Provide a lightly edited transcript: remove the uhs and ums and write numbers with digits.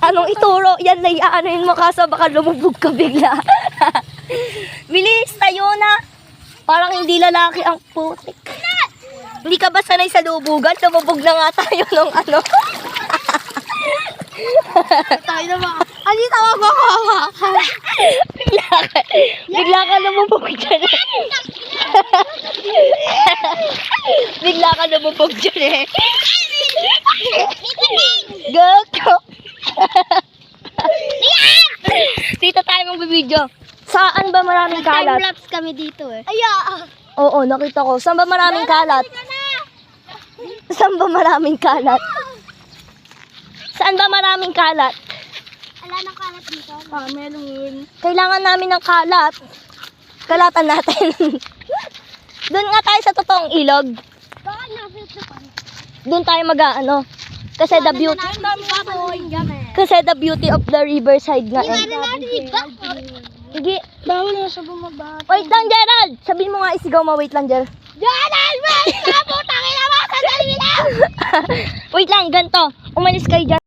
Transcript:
Anong ituro? Yan na iaanoin mo kaso baka lumubog ka bigla. Bilis, tayo na. Parang hindi lalaki ang putik. Hindi ka ba sanay sa lubugan? Lumubog na nga tayo nung ano. Tayo na ba? Ano yung tawag mo ko? Bigla ka lumubog dyan eh. Bigla ka lumubog dyan eh. Go, go. Dito tayo magbibideo. Saan ba maraming kalat? Time-lapse kami dito eh. Aya! Oo, nakita ko. Saan ba maraming kalat? Saan ba maraming kalat? Saan ba maraming kalat? Wala nang kalat dito. Meron. Kailangan namin ng kalat. Kalatan natin. Doon nga tayo sa totoong ilog. Bakit na-filter pa? Doon tayo mag-ano. Kasi the beauty. Kasi the beauty of the riverside nga. Hindi na natin iba. Hindi. Bawal na siya bumaba. Wait lang, Gerald! Sabihin mo nga isigaw mo. Wait lang, Gerald. Gerald! Wait! Kaputang ina mo! Sandali lang! Wait lang, ganito. Umalis kayo dyan.